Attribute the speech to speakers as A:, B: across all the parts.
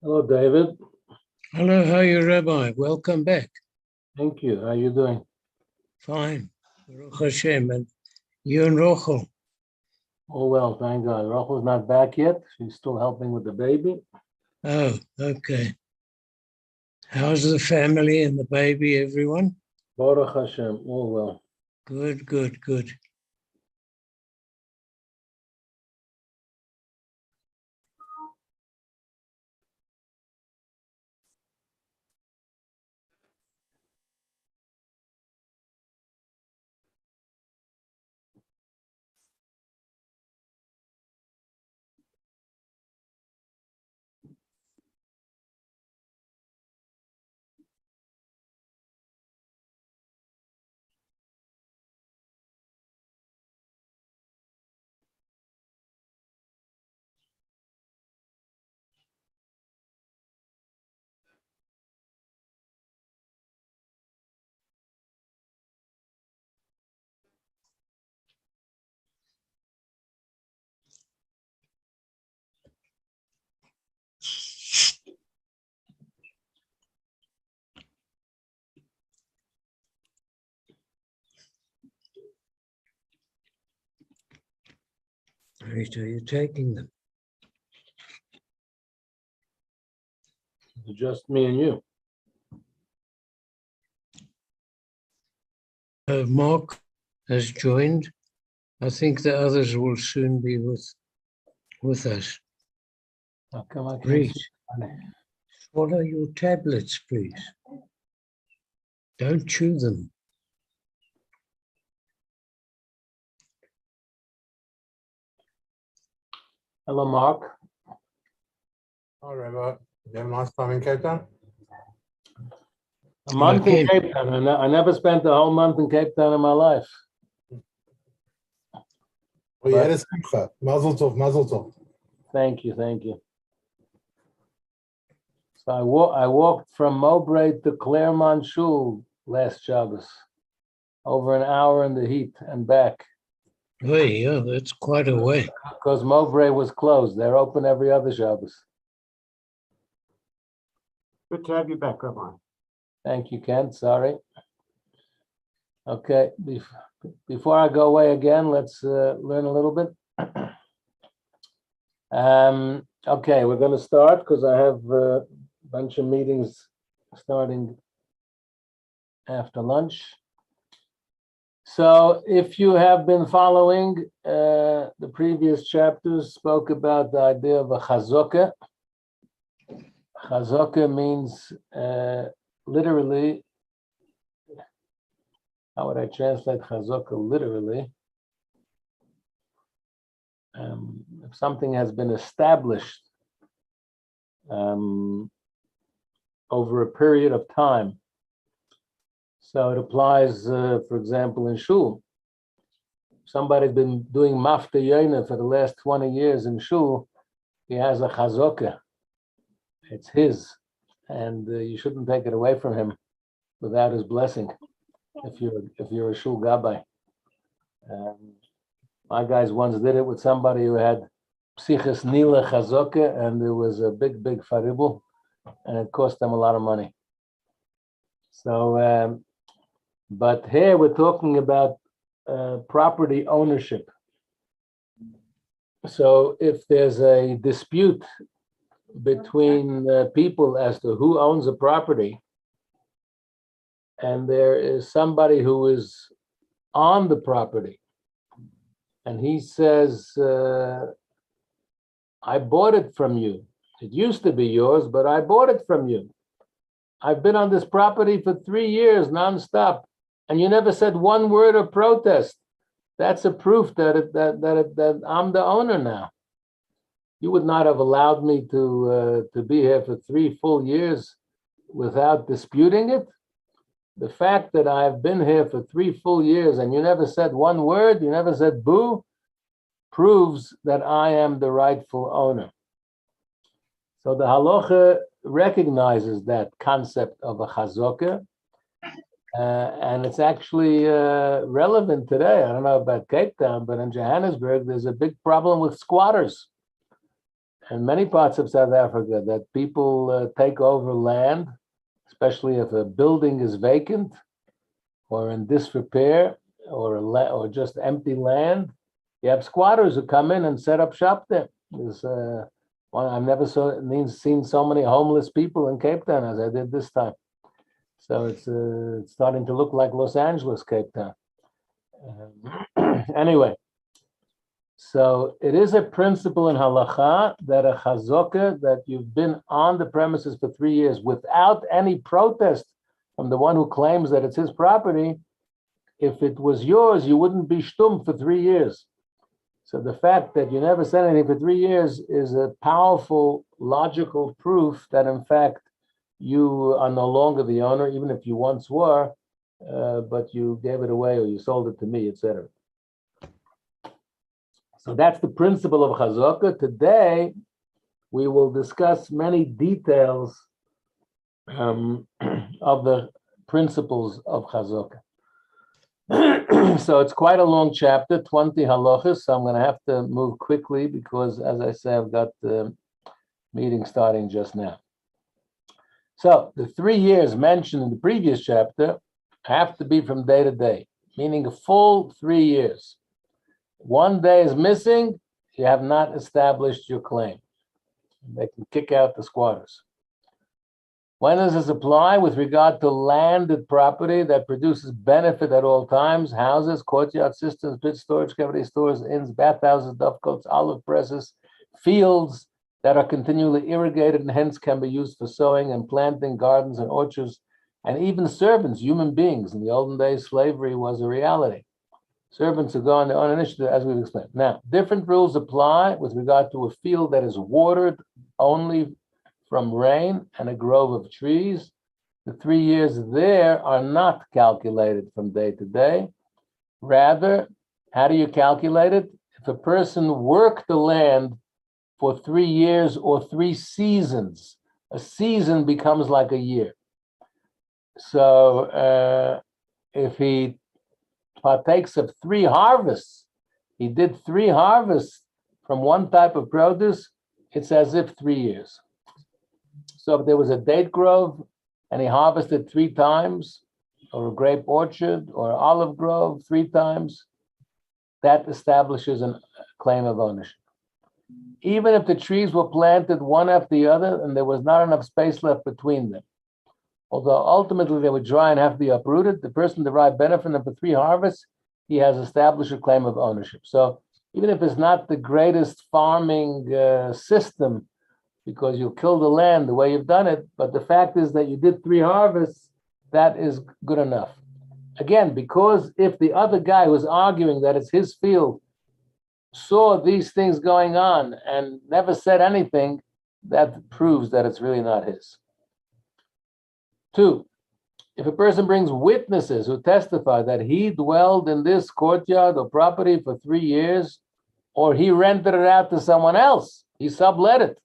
A: Hello, David.
B: Hello, how are you, Rabbi? Welcome back.
A: Thank you. How are you doing?
B: Fine. Baruch Hashem. And you and Rochel?
A: Oh, well, thank God. Rachel's not back yet. She's still helping with the baby.
B: Oh, okay. How's the family and the baby, everyone?
A: Baruch Hashem, all well.
B: Good, good, good. Rita, are you taking them?
A: It's just me and you.
B: Mark has joined. I think the others will soon be with us.
A: How come I can't
B: Read.
A: see?
B: Swallow your tablets, please. Don't chew them.
A: Hello, Mark.
C: All right, but you have a nice time in Cape Town?
A: A month
B: Okay.
A: in Cape Town. I never spent a whole month in Cape Town in my life.
C: Well, you had a simcha. Mazel tov, mazel tov.
A: Thank you, thank you. So I walked from Mowbray to Claremont Shul last Shabbos, over an hour in the heat and back,
B: Oh, yeah, that's quite a way.
A: because Mowbray was closed. They're open every other Shabbos.
D: Good to have you back, Rabbi.
A: Thank you, Ken. Sorry. Okay, before I go away again, let's learn a little bit. Okay, we're going to start because I have a bunch of meetings starting after lunch. So if you have been following, the previous chapters spoke about the idea of a chazokah. Chazokah means literally, how would I translate chazokah literally? If something has been established over a period of time. So it applies, for example, in shul. Somebody's been doing mafta yoina for the last 20 years in shul. He has a chazokah. It's his, and you shouldn't take it away from him without his blessing. If you're a shul gabbai, my guys once did it with somebody who had psichas nila chazokah, and there was a big faribul, and it cost them a lot of money. So, but here we're talking about property ownership. So if there's a dispute between people as to who owns a property, and there is somebody who is on the property, and he says, I bought it from you. It used to be yours, but I bought it from you. I've been on this property for 3 years nonstop, and you never said one word of protest. That's a proof that I'm the owner now. You would not have allowed me to be here for 3 full years without disputing it. The fact that I've been here for 3 full years and you never said one word, you never said boo, proves that I am the rightful owner. So the halacha recognizes that concept of a chazokah, and it's actually relevant today. I don't know about Cape Town, but in Johannesburg, there's a big problem with squatters. In many parts of South Africa, that people take over land, especially if a building is vacant or in disrepair or just empty land. You have squatters who come in and set up shop there. There's I've never seen so many homeless people in Cape Town as I did this time. So it's starting to look like Los Angeles, Cape Town. Anyway, so it is a principle in halacha that a chazokah, that you've been on the premises for 3 years without any protest from the one who claims that it's his property. If it was yours, you wouldn't be shtum for 3 years. So the fact that you never said anything for 3 years is a powerful, logical proof that in fact you are no longer the owner, even if you once were, but you gave it away or you sold it to me, etc. So that's the principle of chazokah. Today, we will discuss many details of the principles of chazokah. So it's quite a long chapter, 20 halachas. So I'm going to have to move quickly because, as I say, I've got the meeting starting just now. So the 3 years mentioned in the previous chapter have to be from day to day, meaning a full 3 years. 1 day is missing, you have not established your claim. They can kick out the squatters. When does this apply? With regard to landed property that produces benefit at all times: houses, courtyards, cisterns, pit storage cavity stores, inns, bathhouses, dovecotes, olive presses, fields that are continually irrigated and hence can be used for sowing and planting gardens and orchards, and even servants, human beings. In the olden days, slavery was a reality. Servants who go on their own initiative, as we've explained. Now, different rules apply with regard to a field that is watered only from rain and a grove of trees. The 3 years there are not calculated from day to day. Rather, how do you calculate it? If a person worked the land for 3 years or 3 seasons, a season becomes like a year. So if he partakes of 3 harvests, he did 3 harvests from one type of produce, it's as if 3 years. So if there was a date grove and he harvested 3 times, or a grape orchard or olive grove 3 times, that establishes a claim of ownership. Even if the trees were planted one after the other and there was not enough space left between them, although ultimately they would dry and have to be uprooted, the person derived benefit from them for 3 harvests, he has established a claim of ownership. So even if it's not the greatest farming system, because you'll kill the land the way you've done it, but the fact is that you did 3 harvests, that is good enough. Again, because if the other guy who's arguing that it's his field saw these things going on and never said anything, that proves that it's really not his. 2, if a person brings witnesses who testify that he dwelled in this courtyard or property for 3 years, or he rented it out to someone else, he sublet it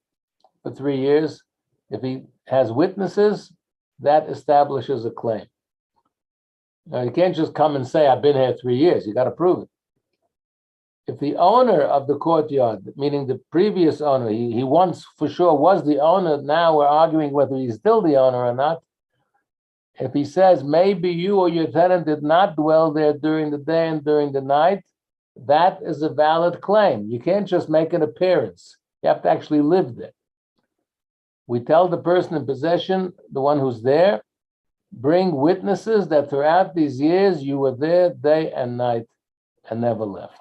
A: for 3 years, if he has witnesses, that establishes a claim. Now, you can't just come and say, I've been here 3 years. You got to prove it. If the owner of the courtyard, meaning the previous owner, he once for sure was the owner, now we're arguing whether he's still the owner or not. If he says, maybe you or your tenant did not dwell there during the day and during the night, that is a valid claim. You can't just make an appearance. You have to actually live there. We tell the person in possession, the one who's there, bring witnesses that throughout these years you were there day and night and never left.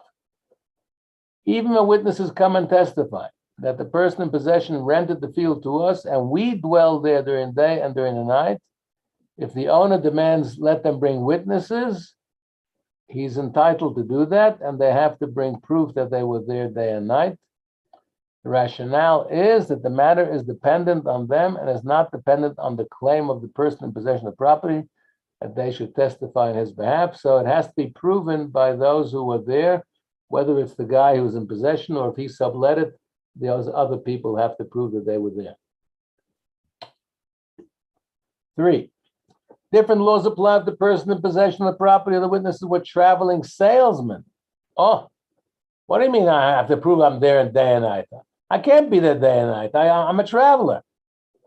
A: Even when witnesses come and testify that the person in possession rented the field to us and we dwell there during the day and during the night, if the owner demands let them bring witnesses, he's entitled to do that, and they have to bring proof that they were there day and night. The rationale is that the matter is dependent on them and is not dependent on the claim of the person in possession of property, that they should testify on his behalf. So it has to be proven by those who were there, whether it's the guy who's in possession or if he sublet it, those other people have to prove that they were there. 3, different laws apply if the person in possession of the property of the witnesses were traveling salesmen. Oh, what do you mean I have to prove I'm there day and night? I can't be there day and night. I'm a traveler.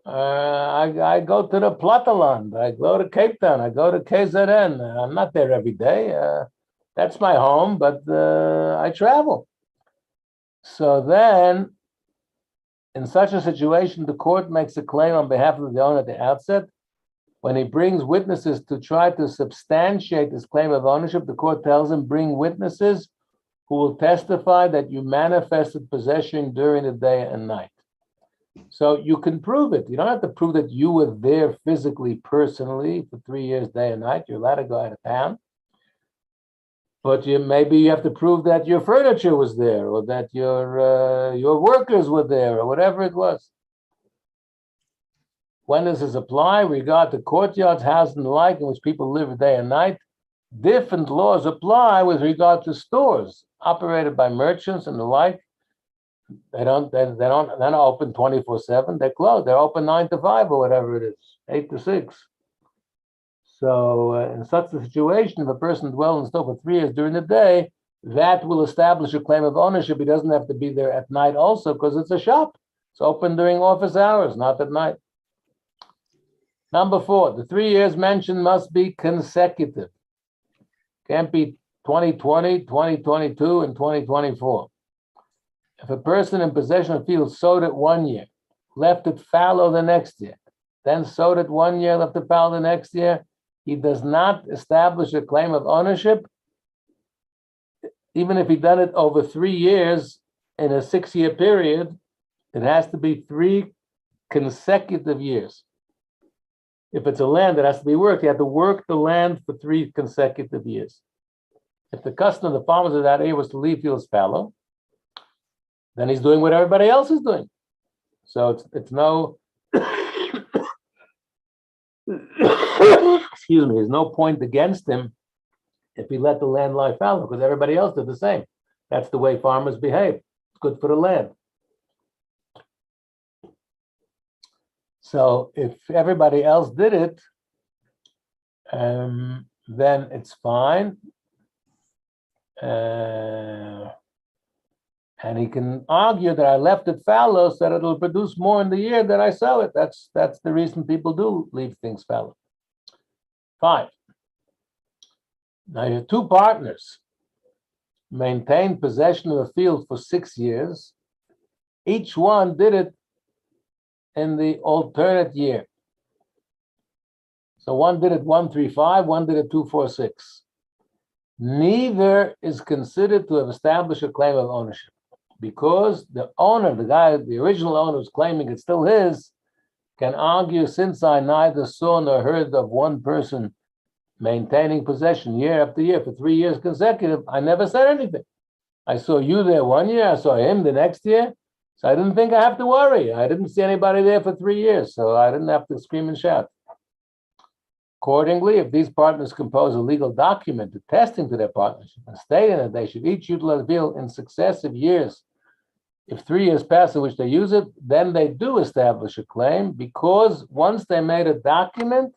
A: I go to the Platteland. I go to Cape Town. I go to KZN. I'm not there every day. That's my home, but I travel. So then, in such a situation, the court makes a claim on behalf of the owner at the outset. When he brings witnesses to try to substantiate his claim of ownership, the court tells him, bring witnesses who will testify that you manifested possession during the day and night. So you can prove it. You don't have to prove that you were there physically, personally, for 3 years, day and night. You're allowed to go out of town. But maybe you have to prove that your furniture was there, or that your workers were there, or whatever it was. When does this apply? With regard to courtyards, houses, and the like, in which people live day and night, different laws apply with regard to stores operated by merchants and the like. They're not open 24/7. They're closed. They're open 9 to 5 or whatever it is, 8 to 6. So in such a situation, if a person dwells in a store for 3 years during the day, that will establish a claim of ownership. He doesn't have to be there at night also, because it's a shop. It's open during office hours, not at night. Number 4, the 3 years mentioned must be consecutive. Can't be 2020, 2022, and 2024. If a person in possession of field sowed it 1 year, left it fallow the next year, then sowed it 1 year, left it fallow the next year, he does not establish a claim of ownership, even if he done it over 3 years in a 6-year period. It has to be 3 consecutive years. If it's a land that has to be worked, you have to work the land for 3 consecutive years. If the custom of the farmers of that area was to leave fields fallow, then he's doing what everybody else is doing. So it's no, excuse me, there's no point against him if he let the land lie fallow, because everybody else did the same. That's the way farmers behave. It's good for the land. So if everybody else did it, then it's fine. And he can argue that I left it fallow so that it'll produce more in the year that I sell it. That's the reason people do leave things fallow. 5. Now your 2 partners maintained possession of a field for 6 years. Each one did it in the alternate year. So one did it 135, one did it 246. Neither is considered to have established a claim of ownership, because the owner, the guy, the original owner who's claiming it's still his, can argue, since I neither saw nor heard of one person maintaining possession year after year for 3 years consecutive, I never said anything. I saw you there 1 year, I saw him the next year, so I didn't think I have to worry. I didn't see anybody there for 3 years, so I didn't have to scream and shout. Accordingly, if these partners compose a legal document attesting to their partnership and stating that they should each utilize the field in successive years, if 3 years pass in which they use it, then they do establish a claim, because once they made a document,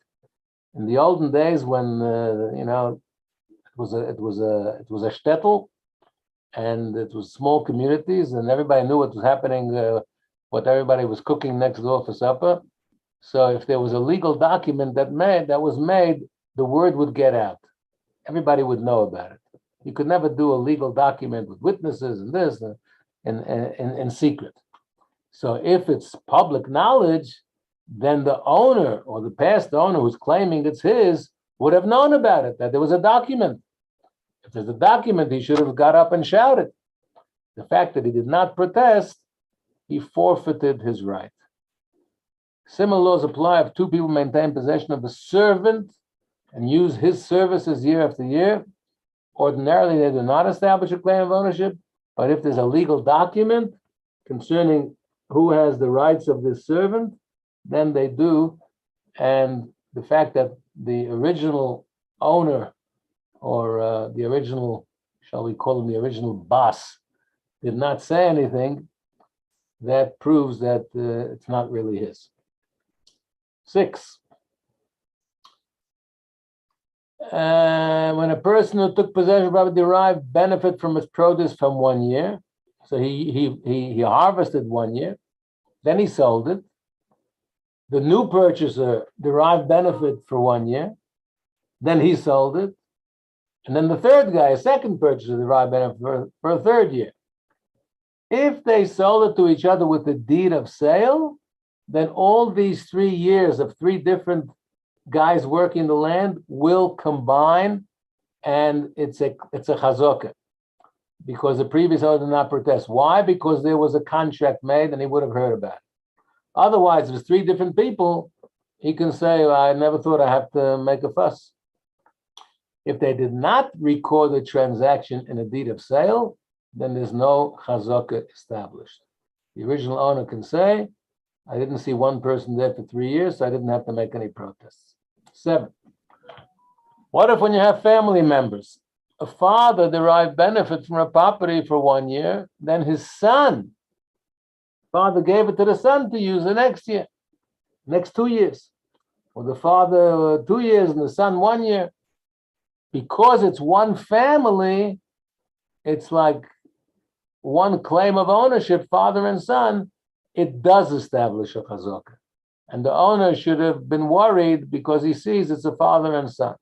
A: in the olden days when it was a shtetl, and it was small communities, and everybody knew what was happening, what everybody was cooking next door for supper. So if there was a legal document that was made, the word would get out. Everybody would know about it. You could never do a legal document with witnesses and this in secret. So if it's public knowledge, then the owner or the past owner who's claiming it's his would have known about it, that there was a document. If there's a document, he should have got up and shouted. The fact that he did not protest, he forfeited his right. Similar laws apply if 2 people maintain possession of a servant and use his services year after year. Ordinarily, they do not establish a claim of ownership, but if there's a legal document concerning who has the rights of this servant, then they do. And the fact that the original owner, or the original, shall we call him the original boss, did not say anything, that proves that it's not really his. 6. When a person who took possession of property derived benefit from its produce from 1 year, so he harvested 1 year, then he sold it. The new purchaser derived benefit for 1 year, then he sold it, and then the third guy, a second purchaser, derived benefit for a 3rd year. If they sold it to each other with the deed of sale, then all these 3 years of 3 different guys working the land will combine, and it's a chazokah, because the previous owner did not protest. Why? Because there was a contract made and he would have heard about it. Otherwise, if it's 3 different people, he can say, I never thought I have to make a fuss. If they did not record the transaction in a deed of sale, then there's no chazokah established. The original owner can say, I didn't see one person there for 3 years, so I didn't have to make any protests. 7. What if when you have family members, a father derived benefit from a property for 1 year, then his son, father gave it to the son to use the next year, next 2 years. Or the father 2 years and the son 1 year. Because it's one family, it's like one claim of ownership, father and son, it does establish a chazokah. And the owner should have been worried because he sees it's a father and son.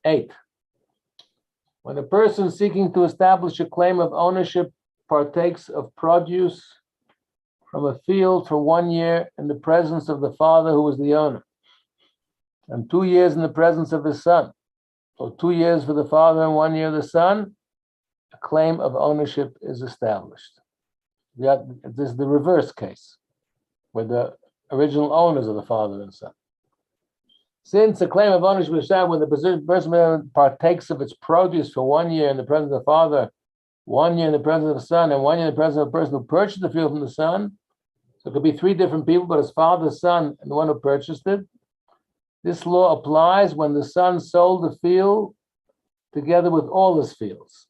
A: 8. When a person seeking to establish a claim of ownership partakes of produce from a field for 1 year in the presence of the father who was the owner, and 2 years in the presence of his son, so 2 years for the father and 1 year the son, a claim of ownership is established. This is the reverse case, where the original owners are the father and son. Since a claim of ownership is established when the person partakes of its produce for 1 year in the presence of the father, 1 year in the presence of the son, and 1 year in the presence of the person who purchased the field from the son. So it could be 3 different people, but his father, son, and the one who purchased it. This law applies when the son sold the field together with all his fields.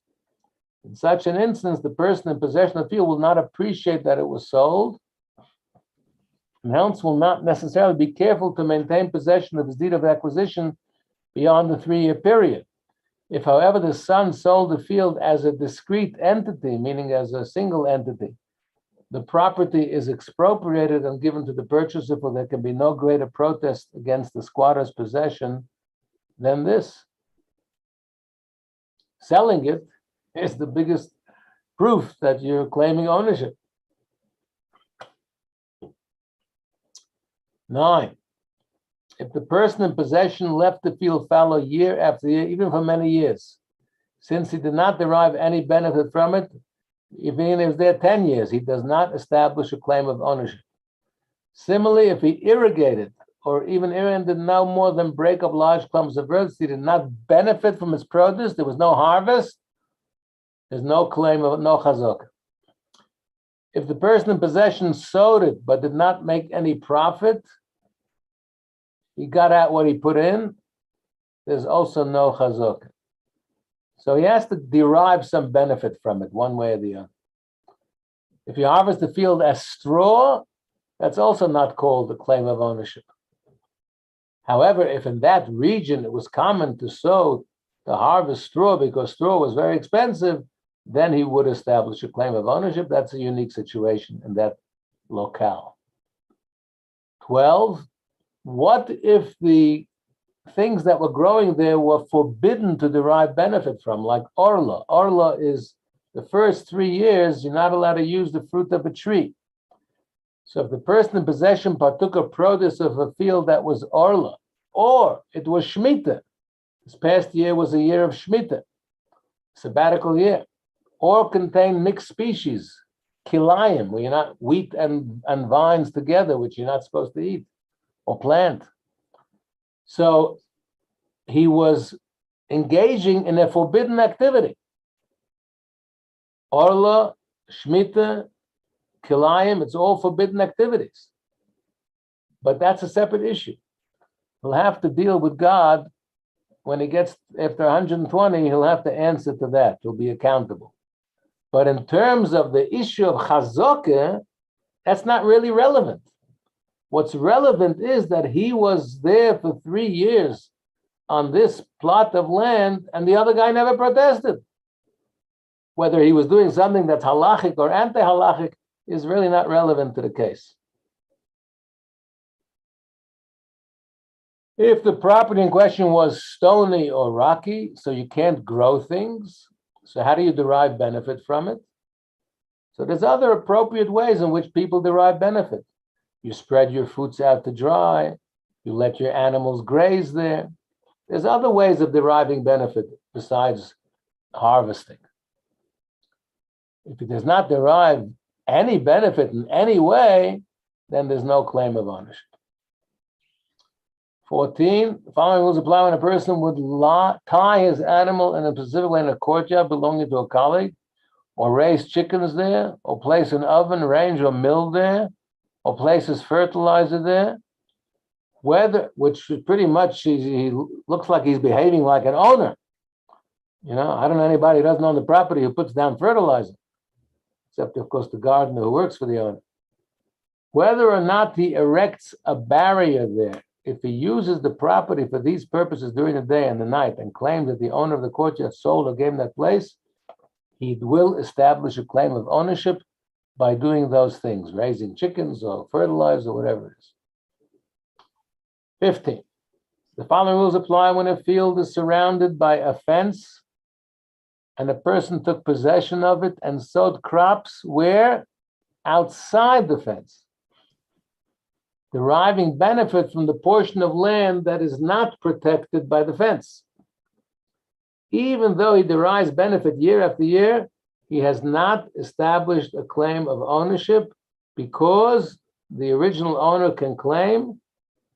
A: In such an instance, the person in possession of the field will not appreciate that it was sold, and hence will not necessarily be careful to maintain possession of his deed of acquisition beyond the 3-year period. If, however, the son sold the field as a discrete entity, meaning as a single entity, the property is expropriated and given to the purchaser, for there can be no greater protest against the squatter's possession than this. Selling it is the biggest proof that you're claiming ownership. 9, if the person in possession left the field fallow year after year, even for many years, since he did not derive any benefit from it, even if he was there 10 years, he does not establish a claim of ownership. Similarly, if he irrigated or even did no more than break up large clumps of earth, he did not benefit from his produce, there was no harvest, there's no claim of no chazaka. If the person in possession sowed it but did not make any profit, he got out what he put in, there's also no chazaka. So he has to derive some benefit from it, one way or the other. If you harvest the field as straw, that's also not called a claim of ownership. However, if in that region it was common to harvest straw because straw was very expensive, then he would establish a claim of ownership. That's a unique situation in that locale. 12, what if the things that were growing there were forbidden to derive benefit from, like orla? Orla is the first 3 years, you're not allowed to use the fruit of a tree. So if the person in possession partook of produce of a field that was orla, or it was Shemitah, this past year was a year of Shemitah, sabbatical year, or contained mixed species, kilayim, where you're not wheat and vines together, which you're not supposed to eat or plant. So he was engaging in a forbidden activity. Orla, Shemitah, kilayim, it's all forbidden activities. But that's a separate issue. He'll have to deal with God when he gets, after 120, he'll have to answer to that. He'll be accountable. But in terms of the issue of chazakah, that's not really relevant. What's relevant is that he was there for 3 years on this plot of land, and the other guy never protested. Whether he was doing something that's halachic or anti-halachic is really not relevant to the case. If the property in question was stony or rocky, so you can't grow things, so how do you derive benefit from it? So there's other appropriate ways in which people derive benefit. You spread your fruits out to dry, you let your animals graze there. There's other ways of deriving benefit besides harvesting. If it does not derive any benefit in any way, then there's no claim of ownership. 14, the following rules apply when a person would tie his animal in a specific way in a courtyard belonging to a colleague, or raise chickens there, or place an oven, range, or mill there, or places fertilizer there, which pretty much he looks like he's behaving like an owner. You know, I don't know anybody who doesn't own the property who puts down fertilizer, except of course the gardener who works for the owner. Whether or not he erects a barrier there, if he uses the property for these purposes during the day and the night and claims that the owner of the courtyard sold or gave him that place, he will establish a claim of ownership by doing those things, raising chickens or fertilizer or whatever it is. 15. The following rules apply when a field is surrounded by a fence and a person took possession of it and sowed crops where? Outside the fence, deriving benefit from the portion of land that is not protected by the fence. even though he derives benefit year after year, he has not established a claim of ownership because the original owner can claim,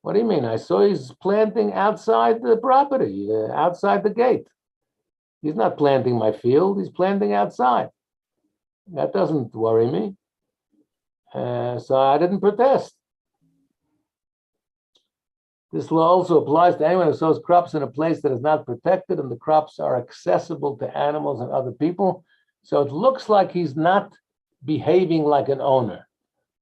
A: what do you mean? I saw he's planting outside the property, outside the gate. He's not planting my field, he's planting outside. That doesn't worry me. So I didn't protest. This law also applies to anyone who sows crops in a place that is not protected and the crops are accessible to animals and other people. So it looks like he's not behaving like an owner.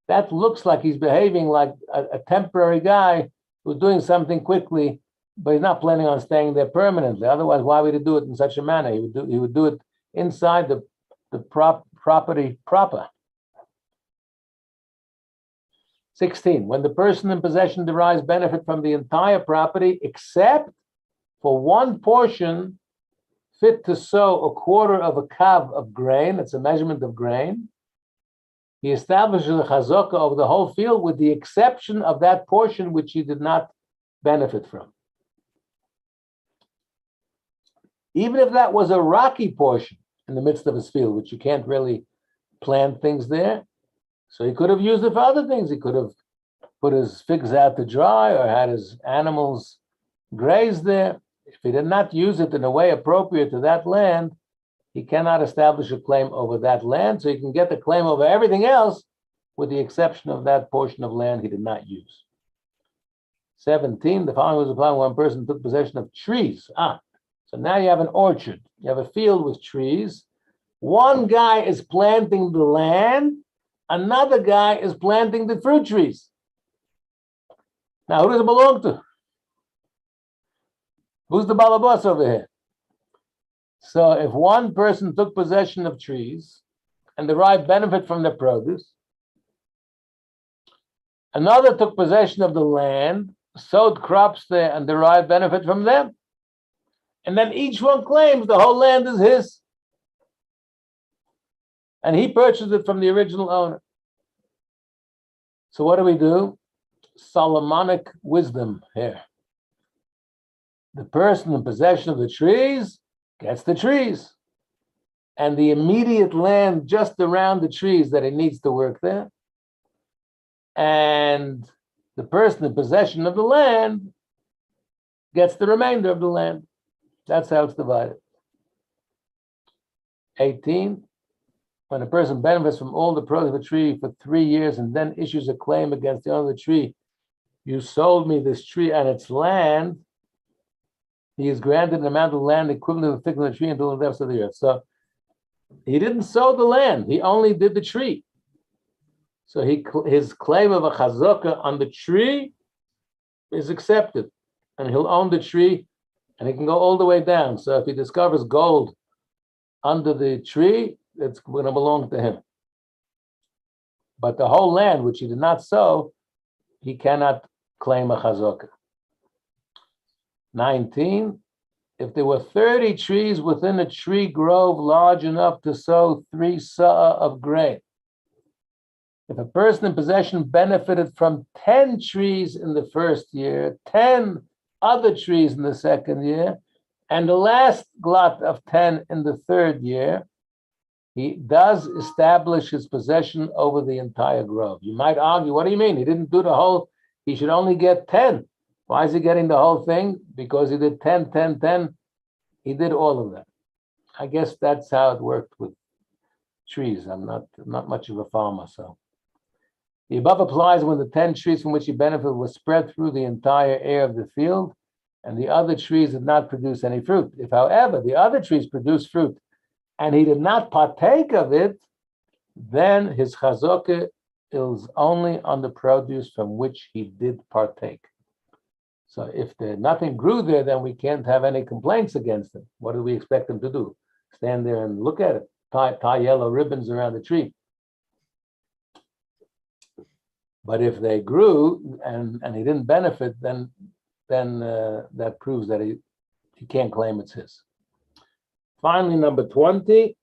A: That looks like he's behaving like a temporary guy who's doing something quickly, but he's not planning on staying there permanently. Otherwise, why would he do it in such a manner? He would do it inside the property proper. 16, when the person in possession derives benefit from the entire property, except for one portion fit to sow a quarter of a kav of grain, that's a measurement of grain, he establishes a chazokah over the whole field with the exception of that portion which he did not benefit from. Even if that was a rocky portion in the midst of his field, which you can't really plant things there, so he could have used it for other things. He could have put his figs out to dry or had his animals graze there. If he did not use it in a way appropriate to that land, he cannot establish a claim over that land. So he can get the claim over everything else with the exception of that portion of land he did not use. 17, the following was applied when one person took possession of trees. So now you have an orchard. You have a field with trees. One guy is planting the land. Another guy is planting the fruit trees. Now, who does it belong to? Who's the balabas over here? So if one person took possession of trees and derived benefit from their produce, another took possession of the land, sowed crops there and derived benefit from them, and then each one claims the whole land is his. And he purchased it from the original owner. So what do? Solomonic wisdom here. The person in possession of the trees gets the trees. And the immediate land just around the trees that he needs to work there. And the person in possession of the land gets the remainder of the land. That's how it's divided. 18. When a person benefits from all the produce of a tree for 3 years and then issues a claim against the owner of the tree, you sold me this tree and its land, he is granted an amount of land equivalent to the thickness of the tree until the depths of the earth. So he didn't sow the land, he only did the tree. So his claim of a chazokah on the tree is accepted, and he'll own the tree, and he can go all the way down. So if he discovers gold under the tree, it's going to belong to him. But the whole land, which he did not sow, he cannot claim a chazokah. 19, if there were 30 trees within a tree grove large enough to sow 3 sa'ah of grain, if a person in possession benefited from 10 trees in the first year, 10 other trees in the second year, and the last glot of 10 in the third year, he does establish his possession over the entire grove. You might argue, what do you mean? He didn't do the whole, he should only get 10. Why is he getting the whole thing? Because he did 10, 10, 10. He did all of that. I guess that's how it worked with trees. I'm not much of a farmer, so. The above applies when the 10 trees from which he benefited were spread through the entire area of the field, and the other trees did not produce any fruit. If, however, the other trees produced fruit, and he did not partake of it, then his chazokah is only on the produce from which he did partake. So if nothing grew there, then we can't have any complaints against him. What do we expect him to do? Stand there and look at it, tie yellow ribbons around the tree. But if they grew and he didn't benefit, then that proves that he can't claim it's his. Finally, number 20.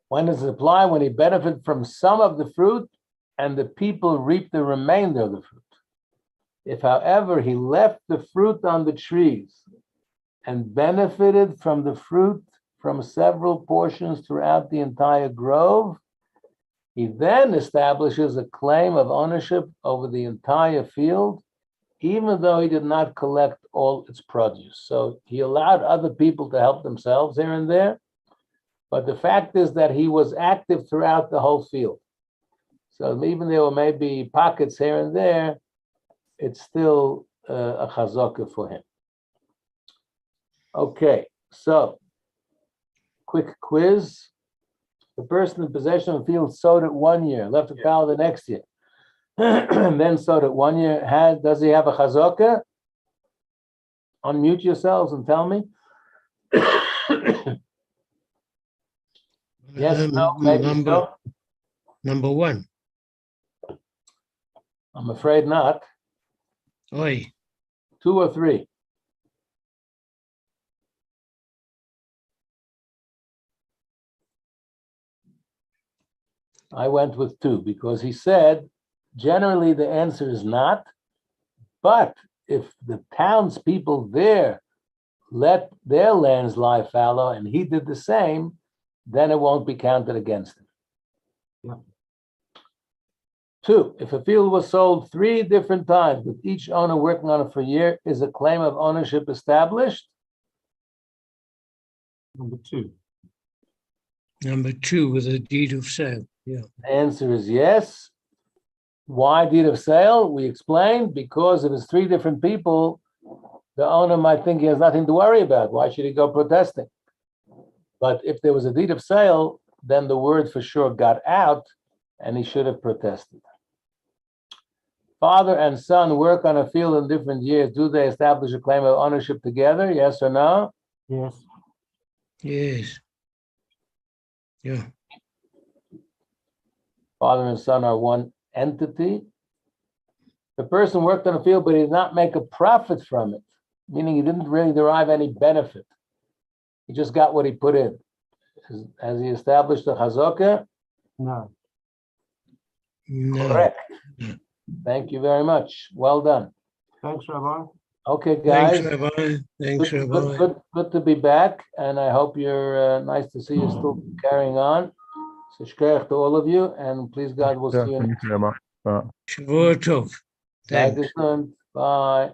A: When does it apply? When he benefited from some of the fruit and the people reap the remainder of the fruit. If, however, he left the fruit on the trees and benefited from the fruit from several portions throughout the entire grove, he then establishes a claim of ownership over the entire field, even though he did not collect all its produce. So he allowed other people to help themselves here and there, but the fact is that he was active throughout the whole field. So even there were maybe pockets here and there, it's still a chazaka for him. Okay, so quick quiz. The person in possession of the field sowed it 1 year, left the fallow the next year, and then sowed it 1 year. Does he have a chazaka? Unmute yourselves and tell me. Yes, no, maybe so.
B: Number one.
A: I'm afraid not.
B: Oi.
A: 2 or 3. I went with 2 because he said generally the answer is not, but if the townspeople there let their lands lie fallow and he did the same, then it won't be counted against him.
D: Yeah.
A: 2, if a field was sold 3 different times with each owner working on it for a year, is a claim of ownership established?
D: Number 2.
B: Number 2 with a deed of sale. Yeah.
A: The answer is yes. Why deed of sale? We explained, because if it's 3 different people, the owner might think he has nothing to worry about. Why should he go protesting? But if there was a deed of sale, then the word for sure got out and he should have protested. Father and son work on a field in different years. Do they establish a claim of ownership together? Yes or no?
D: Yes.
B: Yes. Yeah.
A: Father and son are one entity. The person worked on a field, but he did not make a profit from it, meaning he didn't really derive any benefit. He just got what he put in. Has he established a chazaka?
D: No.
B: No.
A: Correct.
B: No.
A: Thank you very much. Well done.
D: Thanks, Rabbi.
A: Okay, guys.
B: Thanks, Rabbi. Thanks,
A: Good,
B: Rabbi.
A: good to be back, and I hope you're nice to see you still carrying on. So shkech to all of you, and please God, we'll see you next.
B: Shavua Tov.
A: Bye.
B: Thanks.
A: Bye.